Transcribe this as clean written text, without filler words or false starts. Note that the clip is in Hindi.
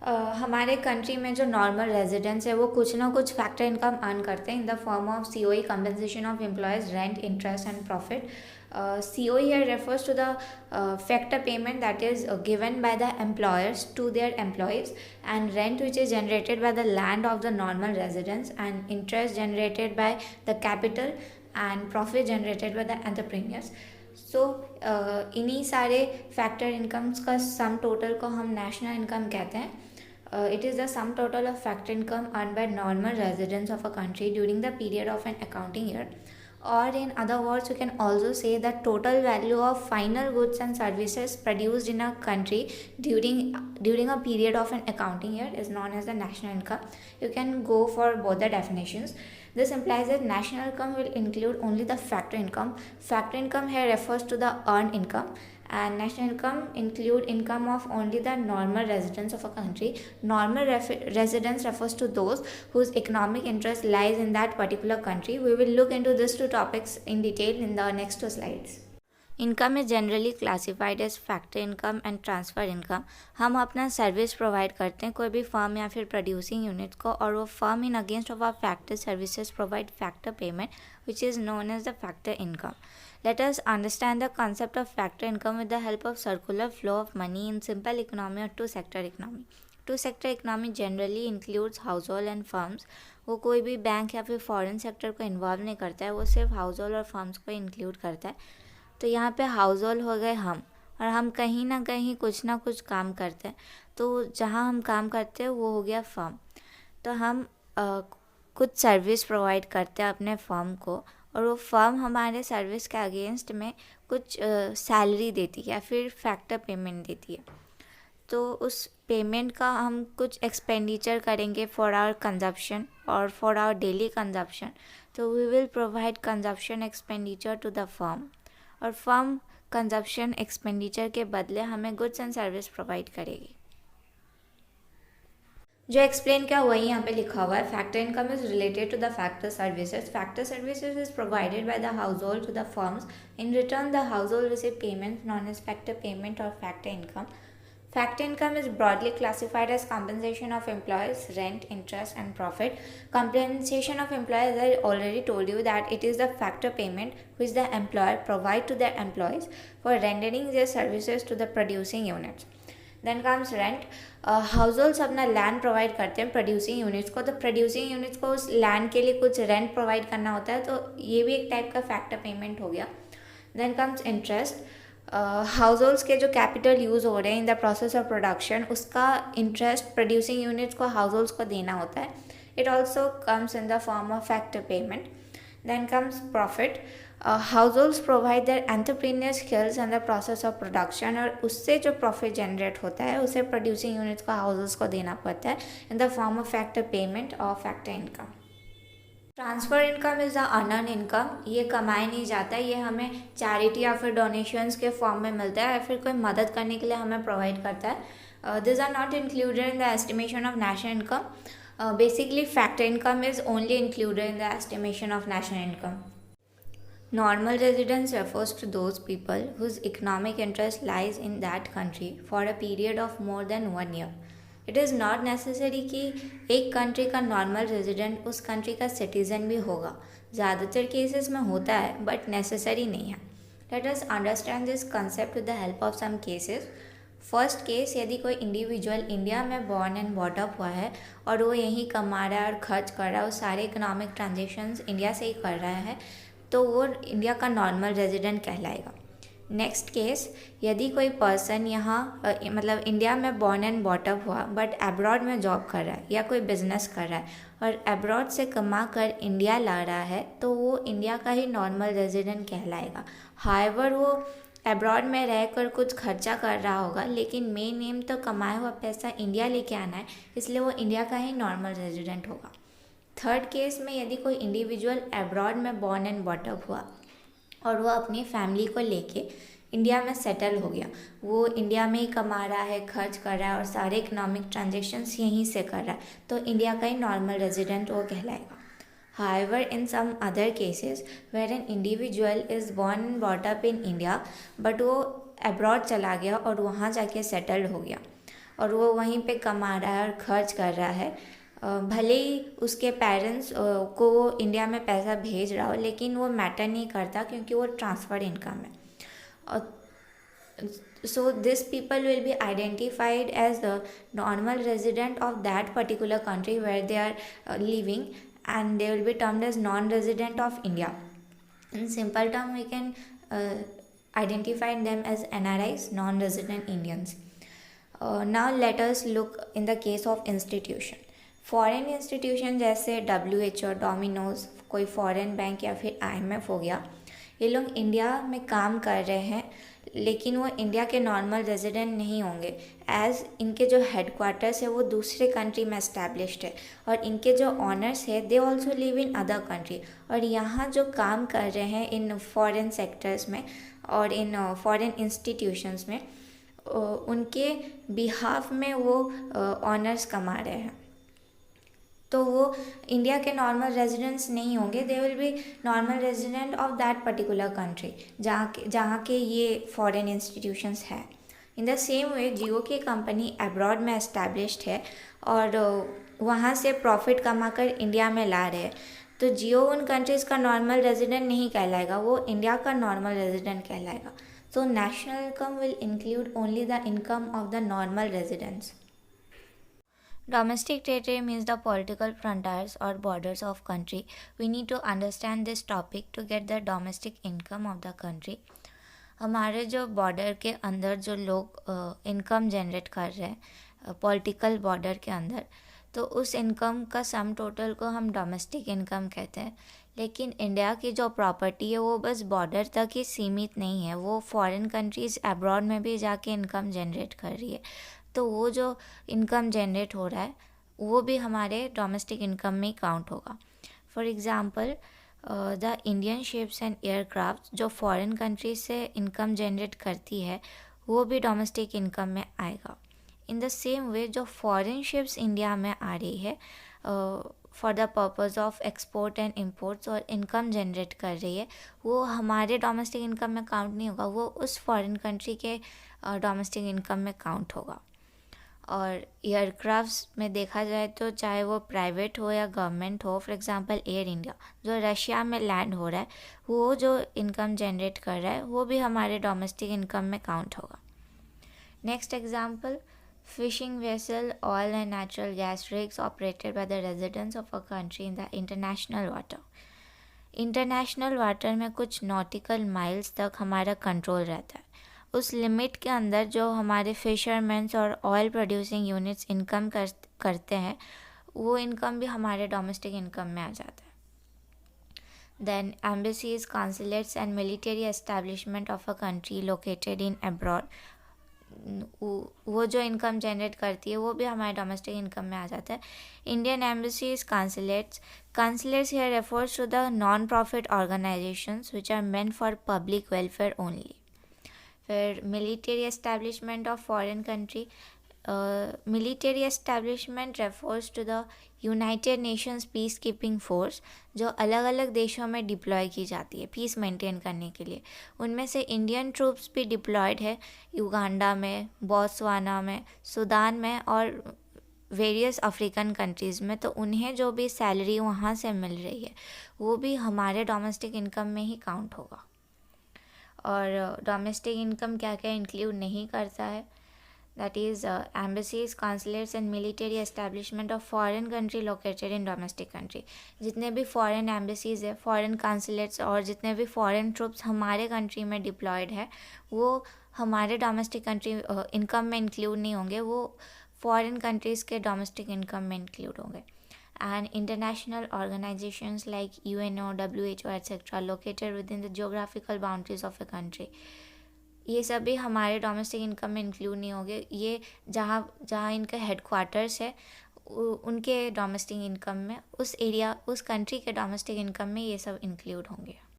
हमारे कंट्री में जो नॉर्मल रेजिडेंट्स है वो कुछ ना कुछ फैक्टर इनकम अर्न करते हैं in the form of COE, compensation of employees, rent, interest and profit. COE here refers to the factor payment that is given by the employers to their employees, and rent which is generated by the land of the normal residents, and interest generated by the capital, and profit generated by the entrepreneurs. सो इन्हीं सारे फैक्टर इनकम्स का सम टोटल को हम नेशनल इनकम कहते हैं. It is the sum total of factor income earned by normal residents of a country during the period of an accounting year. Or in other words, you can also say that total value of final goods and services produced in a country during a period of an accounting year is known as the national income. You can go for both the definitions. This implies that national income will include only the factor income. Factor income here refers to the earned income, and national income include income of only the normal residents of a country. Normal residence refers to those whose economic interest lies in that particular country. We will look into these two topics in detail in the next two slides. Income is generally classified age factor income and transfer income. हम अपना सर्विस प्रोवाइड करते हैं कोई भी फर्म या फिर प्रोड्यूसिंग यूनिट को, और वो firm in against of are factor services provide factor payment which is known as the factor income. Let us understand the concept of factor income with the help of circular flow of money in simple economy or two-sector economy. Two-sector economy generally includes household and firms. वो कोई भी बैंक या फिर फॉरेन सेक्टर को इन्वॉल्व नहीं करता है, वो सिर्फ हाउस होल्ड और फर्म्स को इंक्लूड करता है. तो यहाँ पे हाउस होल्ड हो गए हम, और हम कहीं ना कहीं कुछ ना कुछ काम करते हैं. तो जहाँ हम काम करते हैं वो हो गया फर्म. तो हम कुछ सर्विस प्रोवाइड करते हैं अपने फर्म को, और वो फर्म हमारे सर्विस के अगेंस्ट में कुछ सैलरी देती है या फिर फैक्टर पेमेंट देती है. तो उस पेमेंट का हम कुछ एक्सपेंडिचर करेंगे फॉर आवर कंजप्शन और फॉर आवर डेली कंजप्शन. तो we will provide consumption expenditure to the firm, और फर्म कंजप्शन एक्सपेंडिचर के बदले हमें गुड्स एंड सर्विस प्रोवाइड करेगी. जो एक्सप्लेन किया वही यहाँ पे लिखा हुआ है. Factor income is related to the factor services. Factor services is provided by the household to the firms. In return the household receive payment known as factor payment और factor income. Factor income is broadly classified as compensation of employees, rent, interest, and profit. Compensation of employees, I already told you that it is the factor payment which the employer provide to their employees for rendering their services to the producing units. Then comes rent. House अपना लैंड प्रोवाइड करते हैं प्रोड्यूसिंग यूनिट्स को. तो प्रोड्यूसिंग यूनिट्स को उस लैंड के लिए कुछ रेंट प्रोवाइड करना होता है, तो ये भी एक टाइप का फैक्टर पेमेंट हो गया. Then comes interest. Households के जो कैपिटल यूज़ हो रहे हैं in the process of production, उसका इंटरेस्ट प्रोड्यूसिंग यूनिट्स को हाउस होल्ड्स को देना होता है. It also comes in the form of factor payment. Then comes profit. Households provide their entrepreneur skills in the process of production, और उससे जो प्रॉफिट जनरेट होता है उसे प्रोड्यूसिंग यूनिट्स को हाउस होल्ड्स को देना पड़ता है in the form of factor payment और factor income. Transfer income is the unearned income. ये कमाया नहीं जाता है, ये हमें चैरिटी या फिर डोनेशंस के फॉर्म में मिलता है, या फिर कोई मदद करने के लिए हमें प्रोवाइड करता है. This are not included in the estimation of national income. Basically factor income is only included in the estimation of national income. Normal residence refers to those people whose economic interest lies in that country for a period of more than 1 year. It is not necessary कि एक कंट्री का नॉर्मल रेजिडेंट उस कंट्री का सिटीज़न भी होगा. ज़्यादातर केसेस में होता है बट नेसेसरी नहीं है. Let us understand this concept with the help of some cases. First case, यदि कोई इंडिविजुअल इंडिया में बॉर्न एंड बॉटअप हुआ है और वो यहीं कमा रहा है और खर्च कर रहा है, वो सारे इकोनॉमिक ट्रांजेक्शन्स इंडिया से ही कर रहा है, तो वो इंडिया का नॉर्मल रेजिडेंट कहलाएगा. नेक्स्ट केस, यदि कोई पर्सन यहाँ मतलब इंडिया में बॉर्न एंड बॉटअप हुआ बट अब्रॉड में जॉब कर रहा है या कोई बिजनेस कर रहा है और अब्रॉड से कमा कर इंडिया ला रहा है, तो वो इंडिया का ही नॉर्मल रेजिडेंट कहलाएगा. हाउएवर वो अब्रॉड में रहकर कुछ खर्चा कर रहा होगा, लेकिन मेन एम तो कमाया हुआ पैसा इंडिया लेके आना है, इसलिए वो इंडिया का ही नॉर्मल रेजिडेंट होगा. थर्ड केस में, यदि कोई इंडिविजुअल अब्रॉड में बॉर्न एंड बॉटअप हुआ और वो अपनी फैमिली को लेके इंडिया में सेटल हो गया, वो इंडिया में ही कमा रहा है, खर्च कर रहा है और सारे इकोनॉमिक ट्रांजेक्शन्स यहीं से कर रहा है, तो इंडिया का ही नॉर्मल रेजिडेंट वो कहलाएगा. However, in some other cases where an individual is born and brought up in India but वो अब्रॉड चला गया और वहाँ जाके सेटल्ड हो गया, और वो वहीं पे कमा रहा है और खर्च कर रहा है, भले ही उसके पेरेंट्स को वो इंडिया में पैसा भेज रहा हो, लेकिन वो मैटर नहीं करता क्योंकि वो ट्रांसफर इनकम है। So these people will be identified as the normal resident of that particular country where they are living, and they will be termed as non-resident of India. In simple term, we can identify them as NRIs, non-resident Indians. Now let us look in the case of institution. Foreign institution जैसे WHO, डोमिनोज, कोई फॉरेन बैंक या फिर IMF हो गया, ये लोग इंडिया में काम कर रहे हैं, लेकिन वो इंडिया के नॉर्मल रेजिडेंट नहीं होंगे, एज इनके जो हेडक्वार्टर्स है वो दूसरे कंट्री में एस्टैब्लिश्ड है, और इनके जो ऑनर्स है they also live in other country, और यहाँ जो काम कर रहे हैं इन फॉरेन सेक्टर्स में और इन फॉरेन इंस्टीट्यूशंस में, उनके बिहाफ में वो ऑनर्स कमा रहे हैं, तो वो इंडिया के नॉर्मल रेजिडेंट्स नहीं होंगे, they will be normal resident of that particular country जहाँ के ये फॉरेन इंस्टीट्यूशंस हैं। इन द सेम वे जियो की कंपनी अब्रॉड में एस्टैब्लिश्ड है और वहाँ से प्रॉफिट कमाकर इंडिया में ला रहे हैं, तो जियो उन कंट्रीज़ का नॉर्मल रेजिडेंट नहीं कहलाएगा, वो इंडिया का नॉर्मल रेजिडेंट कहलाएगा। So national income will include only the income of the normal residents. Domestic territory means the political frontiers or borders of country. We need to understand this topic to get the domestic income of the country. हमारे जो बॉर्डर के अंदर जो लोग इनकम जनरेट कर रहे हैं पॉलिटिकल बॉर्डर के अंदर, तो उस इनकम का सम टोटल को हम डोमेस्टिक इनकम कहते हैं। लेकिन इंडिया की जो प्रॉपर्टी है वो बस बॉर्डर तक ही सीमित नहीं है, वो फॉरेन कंट्रीज़ अब्रॉड में भी जाके इनकम जनरेट कर रही है, तो वो जो इनकम जनरेट हो रहा है वो भी हमारे डोमेस्टिक इनकम में काउंट होगा। For example the Indian ships and aircraft जो फॉरेन कंट्री से इनकम जनरेट करती है वो भी डोमेस्टिक इनकम में आएगा। इन द सेम वे जो फॉरेन शिप्स इंडिया में आ रही है for the purpose of export and imports और इनकम जनरेट कर रही है, वो हमारे डोमेस्टिक इनकम में काउंट नहीं होगा, वो उस फॉरेन कंट्री के डोमेस्टिक इनकम में काउंट होगा। और एयरक्राफ्ट्स में देखा जाए तो चाहे वो प्राइवेट हो या गवर्नमेंट हो, फॉर एग्जांपल एयर इंडिया जो रशिया में लैंड हो रहा है, वो जो इनकम जनरेट कर रहा है वो भी हमारे डोमेस्टिक इनकम में काउंट होगा। Next example, fishing vessel, oil and natural gas rigs operated by the residents of a country in the international water. International water में कुछ नॉटिकल माइल्स तक हमारा कंट्रोल रहता है, उस लिमिट के अंदर जो हमारे फिशरमैन्स और ऑयल प्रोड्यूसिंग यूनिट्स इनकम करते हैं वो इनकम भी हमारे डोमेस्टिक इनकम में आ जाता है। Then embassies, consulates and military establishment of a country located in abroad, वो जो इनकम जनरेट करती है वो भी हमारे डोमेस्टिक इनकम में आ जाता है। Indian embassies, consulates here refers to the non profit organisations which are meant for public welfare only. फिर military establishment of foreign country, military establishment refers to the United Nations peace keeping force जो अलग अलग देशों में डिप्लॉय की जाती है पीस मेंटेन करने के लिए। उनमें से इंडियन ट्रूप्स भी डिप्लॉयड है युगांडा में, बोत्सवाना में, सूडान में और वेरियस अफ्रीकन कंट्रीज़ में, तो उन्हें जो भी सैलरी वहाँ से मिल रही है वो भी हमारे डोमेस्टिक इनकम में ही काउंट होगा। और डोमेस्टिक इनकम क्या क्या इंक्लूड नहीं करता है, that is embassies, consulates and military establishment of foreign country located in domestic country. जितने भी फॉरेन एम्बेसीज है, फॉरेन कॉन्सुलेट्स और जितने भी फॉरेन ट्रूप्स हमारे कंट्री में डिप्लॉयड है वो हमारे डोमेस्टिक कंट्री इनकम में इंक्लूड नहीं होंगे, वो फॉरेन कंट्रीज़ के डोमेस्टिक इनकम में इंक्लूड होंगे। And international organizations like UNO, WHO, etc. located within the geographical boundaries of a country, ये सभी हमारे डोमेस्टिक इनकम में इंक्लूड नहीं होंगे। ये जहाँ जहाँ इनका हेडक्वार्टर्स है उनके डोमेस्टिक इनकम में, उस एरिया उस कंट्री के डोमेस्टिक इनकम में ये सब इंक्लूड होंगे।